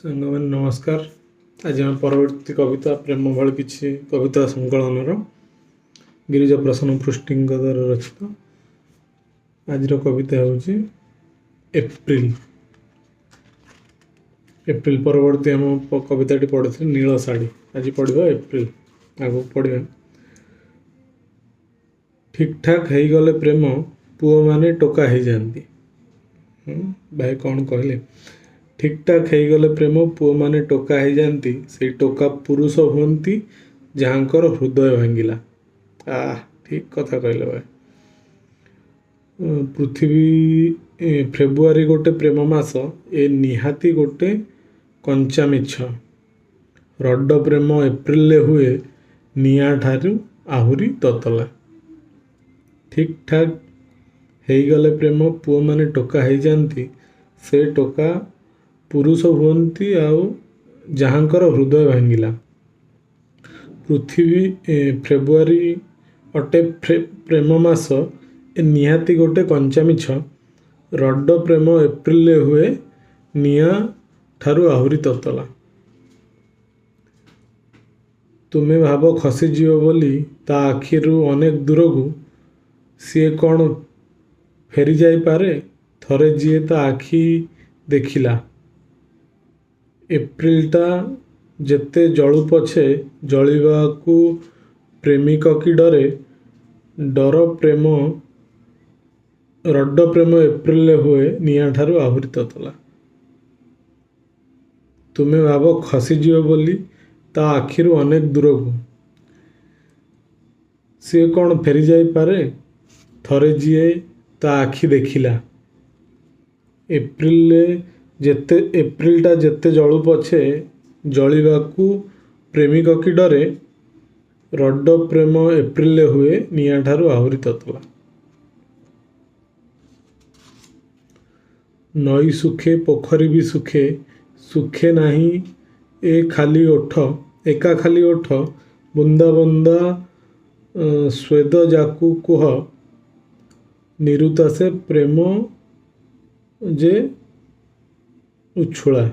ସାଙ୍ଗମାନେ ନମସ୍କାର। ଆଜି ଆମେ ପରବର୍ତ୍ତୀ କବିତା ପ୍ରେମ ଭଳି କିଛି କବିତା ସଂକଳନର ଗିରିଜା ପ୍ରସନ୍ନ ପୃଷ୍ଟିଙ୍କ ଦ୍ୱାରା ରଚିତ। ଆଜିର କବିତା ହେଉଛି ଏପ୍ରିଲ। ଏପ୍ରିଲ ପରବର୍ତ୍ତୀ ଆମ କବିତାଟି ପଢ଼ିଥିଲି ନୀଳ ଶାଢ଼ୀ। ଆଜି ପଢ଼ିବା ଏପ୍ରିଲ। ଆଗକୁ ପଢ଼ିବା। ଠିକ୍ ଠାକ୍ ହେଇଗଲେ ପ୍ରେମ ପୁଅମାନେ ଟୋକା ହେଇଯାଆନ୍ତି। ଭାଇ କ'ଣ କହିଲେ? ଠିକ୍ ଠାକ୍ ହେଇଗଲେ ପ୍ରେମ ପୁଅମାନେ ଟୋକା ହେଇଯାଆନ୍ତି। ସେଇ ଟୋକା ପୁରୁଷ ହୁଅନ୍ତି ଯାହାଙ୍କର ହୃଦୟ ଭାଙ୍ଗିଲା। ଠିକ୍ କଥା କହିଲେ ଭାଇ। ପୃଥିବୀ ଫେବୃଆରୀ ଗୋଟେ ପ୍ରେମ ମାସ, ଏ ନିହାତି ଗୋଟେ କଞ୍ଚା ମିଛ। ରଡ଼ ପ୍ରେମ ଏପ୍ରିଲରେ ହୁଏ, ନିଆଁ ଠାରୁ ଆହୁରି ତତଲା। ଠିକ୍ ଠାକ୍ ହେଇଗଲେ ପ୍ରେମ ପୁଅମାନେ ଟୋକା ହେଇଯାଆନ୍ତି। ସେ ଟୋକା ପୁରୁଷ ହୁଅନ୍ତି ଆଉ ଯାହାଙ୍କର ହୃଦୟ ଭାଙ୍ଗିଲା। ପୃଥିବୀ ଫେବୃଆରୀ ଅଟେ ପ୍ରେମ ମାସ, ଏ ନିହାତି ଗୋଟେ କଞ୍ଚା ମିଛ। ରଡ଼ ପ୍ରେମ ଏପ୍ରିଲରେ ହୁଏ, ନିଆଁ ଠାରୁ ଆହୁରି ତତଲା। ତୁମେ ଭାବ ଖସିଯିବ ବୋଲି ତା ଆଖିରୁ ଅନେକ ଦୂରକୁ, ସିଏ କ'ଣ ଫେରିଯାଇପାରେ ଥରେ ଯିଏ ତା ଆଖି ଦେଖିଲା। ଏପ୍ରିଲଟା ଯେତେ ଜଳୁ ପଛେ ଜଳିବାକୁ ପ୍ରେମିକ କି ଡରେ। ରଡ଼ ପ୍ରେମ ଏପ୍ରିଲରେ ହୁଏ, ନିଆଁ ଠାରୁ ଆହୁରି ତତଲା। ତୁମେ ଭାବ ଖସିଯିବ ବୋଲି ତା ଆଖିରୁ ଅନେକ ଦୂରକୁ, ସିଏ କ'ଣ ଫେରିଯାଇପାରେ ଥରେ ଯିଏ ତା ଆଖି ଦେଖିଲା। ଏପ୍ରିଲଟା ଯେତେ ଜଳୁ ପଛେ ଜଳିବାକୁ ପ୍ରେମିକ କି ଡରେ। ରଡ଼ ପ୍ରେମ ଏପ୍ରିଲରେ ହୁଏ, ନିଆଁ ଠାରୁ ଆହୁରି ତତଲା। ନଈ ସୁଖେ ପୋଖରୀ ବି ସୁଖେ, ସୁଖେ ନାହିଁ ଏକା ଖାଲି ଓଠ। ବୁନ୍ଦା ବୁନ୍ଦା ସ୍ୱେଦ ଯାକୁ କୁହ, ନିରୁତା ସେ ପ୍ରେମ ଯେ ଉଛୁଳା।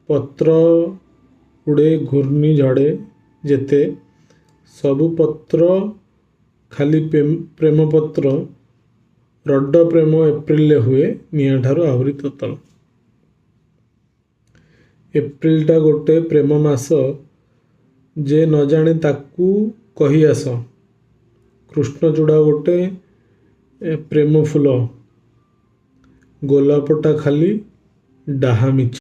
ପତ୍ର ଉଡ଼େ ଘୂର୍ଣ୍ଣି ଝଡ଼େ ଯେତେ, ସବୁ ପତ୍ର ଖାଲି ପ୍ରେମ ପତ୍ର। ରଡ଼ ପ୍ରେମ ଏପ୍ରିଲରେ ହୁଏ, ନିଆଁ ଠାରୁ ଆହୁରି ତତଲା। ଏପ୍ରିଲଟା ଗୋଟେ ପ୍ରେମ ମାସ, ଯେ ନ ଜାଣେ ତାକୁ କହି ଆସ। କୃଷ୍ଣଚୂଡ଼ା ଗୋଟେ ପ୍ରେମ ଫୁଲ, ଗୋଲାପଟା ଖାଲି ଡାହା ମିଛ।